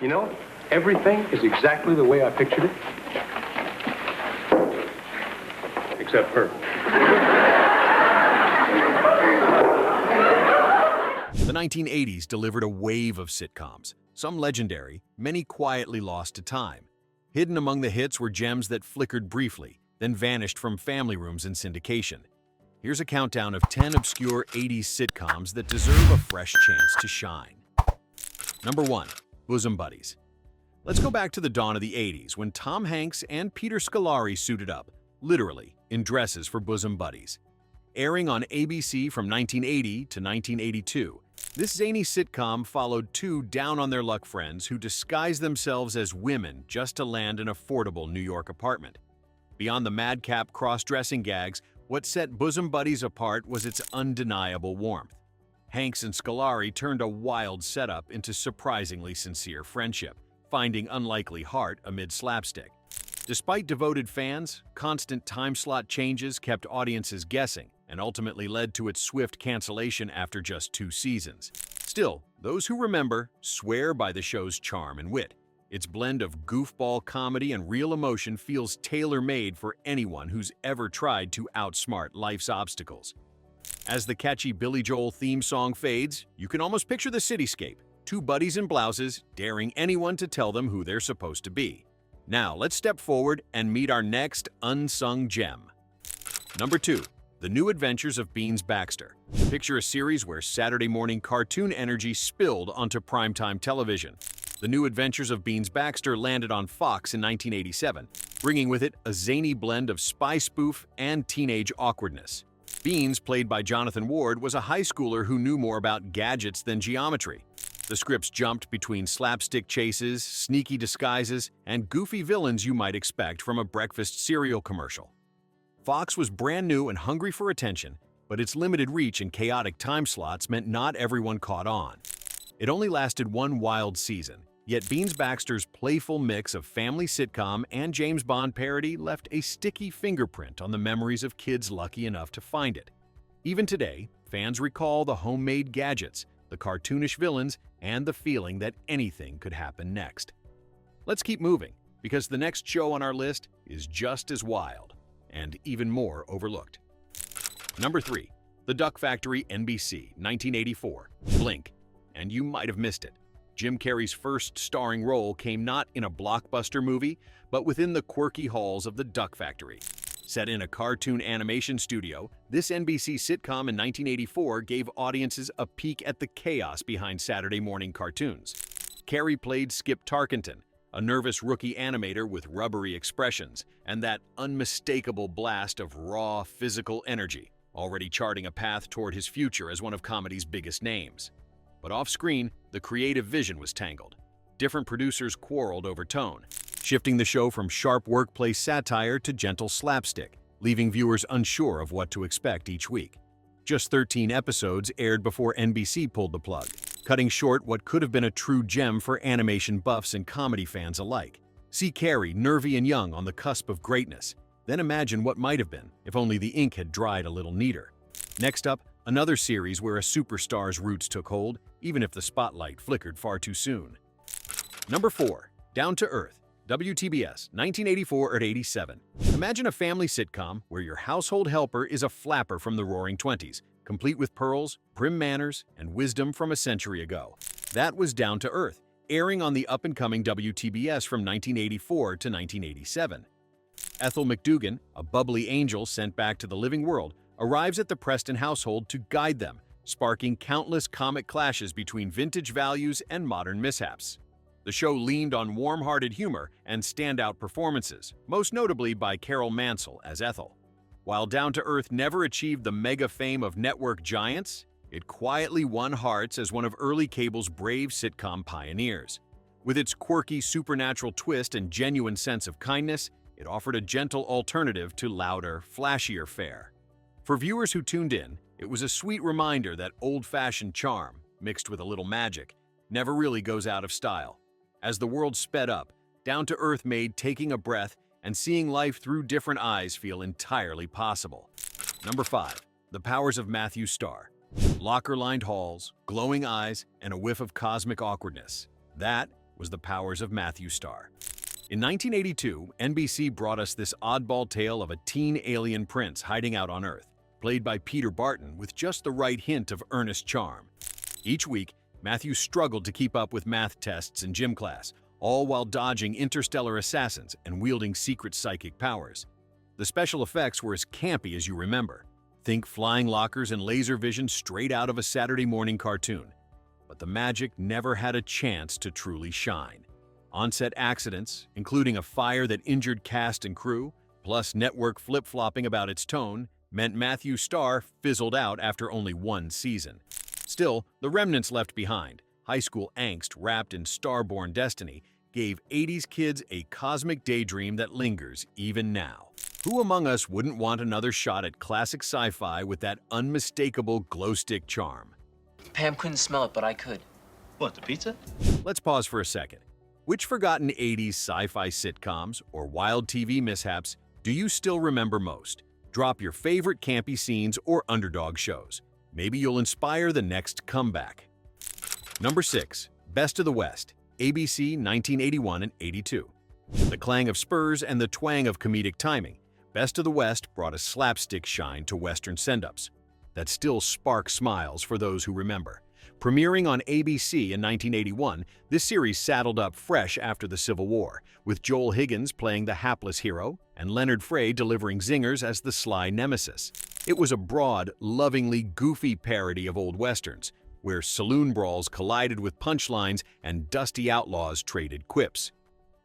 You know, everything is exactly the way I pictured it. Except her. The 1980s delivered a wave of sitcoms, some legendary, many quietly lost to time. Hidden among the hits were gems that flickered briefly, then vanished from family rooms and syndication. Here's a countdown of 10 obscure 80s sitcoms that deserve a fresh chance to shine. Number 1. Bosom Buddies. Let's go back to the dawn of the 80s when Tom Hanks and Peter Scolari suited up, literally, in dresses for bosom buddies. Airing on ABC from 1980 to 1982, this zany sitcom followed two down-on-their-luck friends who disguised themselves as women just to land an affordable New York apartment. Beyond the madcap cross-dressing gags, what set Bosom Buddies apart was its undeniable warmth. Hanks and Scolari turned a wild setup into surprisingly sincere friendship, finding unlikely heart amid slapstick. Despite devoted fans, constant time-slot changes kept audiences guessing and ultimately led to its swift cancellation after just 2 seasons. Still, those who remember swear by the show's charm and wit. Its blend of goofball comedy and real emotion feels tailor-made for anyone who's ever tried to outsmart life's obstacles. As the catchy Billy Joel theme song fades, you can almost picture the cityscape, two buddies in blouses daring anyone to tell them who they're supposed to be. Now, let's step forward and meet our next unsung gem. Number 2. The New Adventures of Beans Baxter. Picture a series where Saturday morning cartoon energy spilled onto primetime television. The New Adventures of Beans Baxter landed on Fox in 1987, bringing with it a zany blend of spy spoof and teenage awkwardness. Beans, played by Jonathan Ward, was a high schooler who knew more about gadgets than geometry. The scripts jumped between slapstick chases, sneaky disguises, and goofy villains you might expect from a breakfast cereal commercial. Fox was brand new and hungry for attention, but its limited reach and chaotic time slots meant not everyone caught on. It only lasted one wild season, yet Beans Baxter's playful mix of family sitcom and James Bond parody left a sticky fingerprint on the memories of kids lucky enough to find it. Even today, fans recall the homemade gadgets, the cartoonish villains, and the feeling that anything could happen next. Let's keep moving, because the next show on our list is just as wild and even more overlooked. Number 3. The Duck Factory, NBC, 1984. Blink, and you might have missed it. Jim Carrey's first starring role came not in a blockbuster movie, but within the quirky halls of the Duck Factory. Set in a cartoon animation studio, this NBC sitcom in 1984 gave audiences a peek at the chaos behind Saturday morning cartoons. Carrey played Skip Tarkenton, a nervous rookie animator with rubbery expressions and that unmistakable blast of raw, physical energy, already charting a path toward his future as one of comedy's biggest names. But off-screen, the creative vision was tangled. Different producers quarreled over tone, shifting the show from sharp workplace satire to gentle slapstick, leaving viewers unsure of what to expect each week. Just 13 episodes aired before NBC pulled the plug, cutting short what could have been a true gem for animation buffs and comedy fans alike. See Carrey, nervy and young, on the cusp of greatness. Then imagine what might have been if only the ink had dried a little neater. Next up, another series where a superstar's roots took hold, even if the spotlight flickered far too soon. Number 4. Down to Earth. WTBS, 1984 or 87. Imagine a family sitcom where your household helper is a flapper from the Roaring Twenties, complete with pearls, prim manners, and wisdom from a century ago. That was Down to Earth, airing on the up-and-coming WTBS from 1984 to 1987. Ethel McDugan, a bubbly angel sent back to the living world, arrives at the Preston household to guide them, sparking countless comic clashes between vintage values and modern mishaps. The show leaned on warm-hearted humor and standout performances, most notably by Carol Mansell as Ethel. While Down to Earth never achieved the mega fame of network giants, it quietly won hearts as one of early cable's brave sitcom pioneers. With its quirky supernatural twist and genuine sense of kindness, it offered a gentle alternative to louder, flashier fare. For viewers who tuned in, it was a sweet reminder that old-fashioned charm, mixed with a little magic, never really goes out of style. As the world sped up, Down to Earth made taking a breath and seeing life through different eyes feel entirely possible. Number 5. The Powers of Matthew Starr. Locker-lined halls, glowing eyes, and a whiff of cosmic awkwardness. That was the powers of Matthew Starr. In 1982, NBC brought us this oddball tale of a teen alien prince hiding out on Earth, played by Peter Barton with just the right hint of earnest charm. Each week, Matthew struggled to keep up with math tests in gym class, all while dodging interstellar assassins and wielding secret psychic powers. The special effects were as campy as you remember. Think flying lockers and laser vision straight out of a Saturday morning cartoon. But the magic never had a chance to truly shine. On-set accidents, including a fire that injured cast and crew, plus network flip-flopping about its tone, meant Matthew Starr fizzled out after only one season. Still, the remnants left behind, high school angst wrapped in star-born destiny, gave 80s kids a cosmic daydream that lingers even now. Who among us wouldn't want another shot at classic sci-fi with that unmistakable glow-stick charm? Pam couldn't smell it, but I could. What, the pizza? Let's pause for a second. Which forgotten 80s sci-fi sitcoms or wild TV mishaps do you still remember most? Drop your favorite campy scenes or underdog shows. Maybe you'll inspire the next comeback. Number 6. Best of the West, ABC 1981 and 82. The clang of spurs and the twang of comedic timing, Best of the West brought a slapstick shine to Western send-ups that still spark smiles for those who remember. Premiering on ABC in 1981, this series saddled up fresh after the Civil War, with Joel Higgins playing the hapless hero and Leonard Frey delivering zingers as the sly nemesis. It was a broad, lovingly goofy parody of old westerns, where saloon brawls collided with punchlines and dusty outlaws traded quips.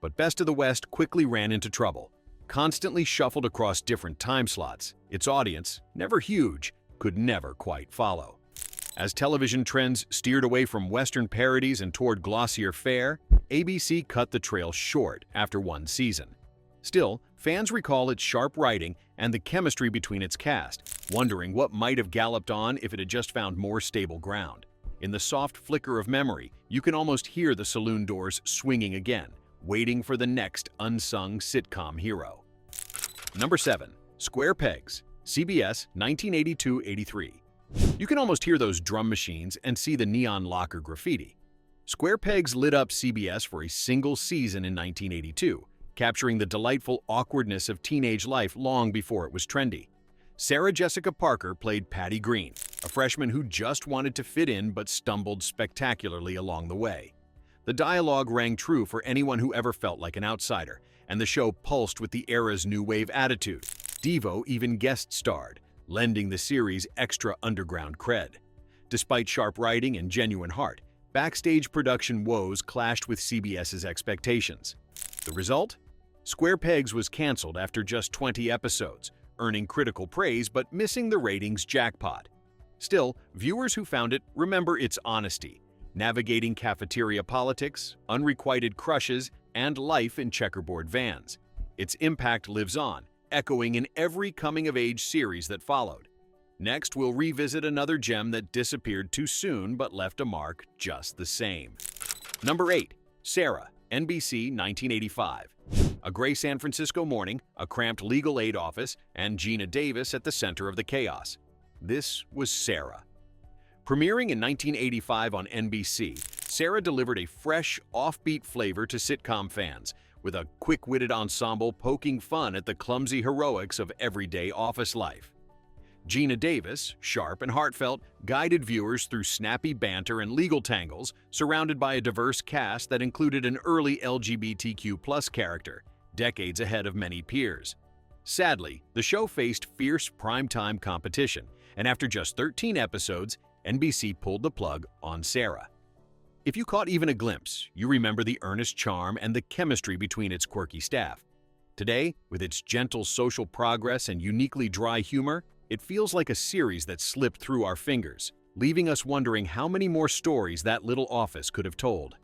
But Best of the West quickly ran into trouble. Constantly shuffled across different time slots, its audience, never huge, could never quite follow. As television trends steered away from Western parodies and toward glossier fare, ABC cut the trail short after one season. Still, fans recall its sharp writing and the chemistry between its cast, wondering what might have galloped on if it had just found more stable ground. In the soft flicker of memory, you can almost hear the saloon doors swinging again, waiting for the next unsung sitcom hero. Number 7. Square Pegs, CBS 1982-83. You can almost hear those drum machines and see the neon locker graffiti. Square Pegs lit up CBS for a single season in 1982, capturing the delightful awkwardness of teenage life long before it was trendy. Sarah Jessica Parker played Patty Green, a freshman who just wanted to fit in but stumbled spectacularly along the way. The dialogue rang true for anyone who ever felt like an outsider, and the show pulsed with the era's new wave attitude. Devo even guest-starred, lending the series extra underground cred. Despite sharp writing and genuine heart, backstage production woes clashed with CBS's expectations. The result? Square Pegs was canceled after just 20 episodes, earning critical praise but missing the ratings jackpot. Still, viewers who found it remember its honesty, navigating cafeteria politics, unrequited crushes, and life in checkerboard vans. Its impact lives on, echoing in every coming-of-age series that followed. Next, we'll revisit another gem that disappeared too soon but left a mark just the same. Number 8. Sarah, NBC 1985. A gray San Francisco morning, a cramped legal aid office, and Gina Davis at the center of the chaos. This was Sarah. Premiering in 1985 on NBC, Sarah delivered a fresh, offbeat flavor to sitcom fans, with a quick-witted ensemble poking fun at the clumsy heroics of everyday office life. Gina Davis, sharp and heartfelt, guided viewers through snappy banter and legal tangles, surrounded by a diverse cast that included an early LGBTQ+ character, decades ahead of many peers. Sadly, the show faced fierce primetime competition, and after just 13 episodes, NBC pulled the plug on Sarah. If you caught even a glimpse, you remember the earnest charm and the chemistry between its quirky staff. Today, with its gentle social progress and uniquely dry humor, it feels like a series that slipped through our fingers, leaving us wondering how many more stories that little office could have told.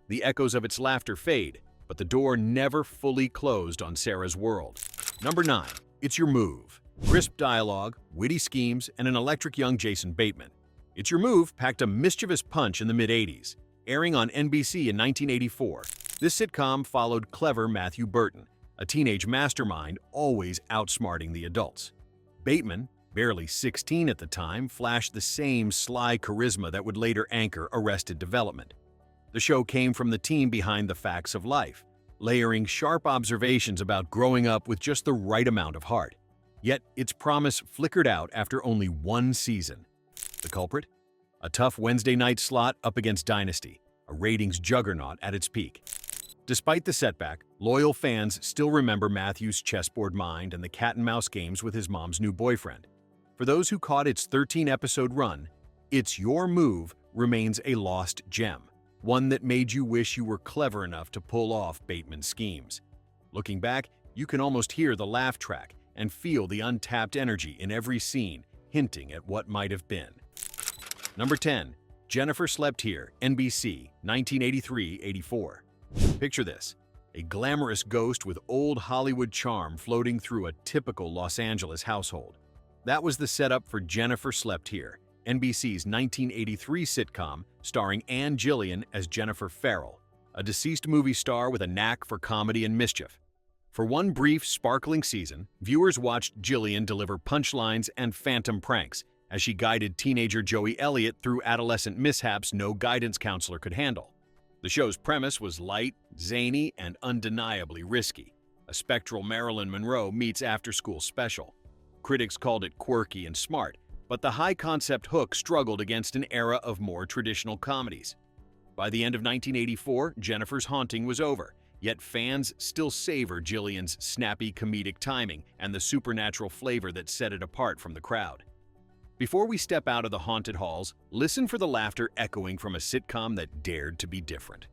The echoes of its laughter fade, but the door never fully closed on Sarah's world. Number 9. It's Your Move. Crisp dialogue, witty schemes, and an electric young Jason Bateman. It's Your Move packed a mischievous punch in the mid-80s. Airing on NBC in 1984, this sitcom followed clever Matthew Burton, a teenage mastermind always outsmarting the adults. Bateman, barely 16 at the time, flashed the same sly charisma that would later anchor Arrested Development. The show came from the team behind The Facts of Life, layering sharp observations about growing up with just the right amount of heart. Yet, its promise flickered out after only one season. The culprit? A tough Wednesday night slot up against Dynasty, a ratings juggernaut at its peak. Despite the setback, loyal fans still remember Matthew's chessboard mind and the cat-and-mouse games with his mom's new boyfriend. For those who caught its 13-episode run, It's Your Move remains a lost gem, one that made you wish you were clever enough to pull off Bateman's schemes. Looking back, you can almost hear the laugh track and feel the untapped energy in every scene, hinting at what might have been. Number 10. Jennifer Slept Here, NBC, 1983-84. Picture this, a glamorous ghost with old Hollywood charm floating through a typical Los Angeles household. That was the setup for Jennifer Slept Here, NBC's 1983 sitcom starring Ann Gillian as Jennifer Farrell, a deceased movie star with a knack for comedy and mischief. For one brief, sparkling season, viewers watched Gillian deliver punchlines and phantom pranks as she guided teenager Joey Elliott through adolescent mishaps no guidance counselor could handle. The show's premise was light, zany, and undeniably risky. A spectral Marilyn Monroe meets after-school special. Critics called it quirky and smart, but the high-concept hook struggled against an era of more traditional comedies. By the end of 1984, Jennifer's haunting was over, yet fans still savor Gillian's snappy comedic timing and the supernatural flavor that set it apart from the crowd. Before we step out of the haunted halls, listen for the laughter echoing from a sitcom that dared to be different.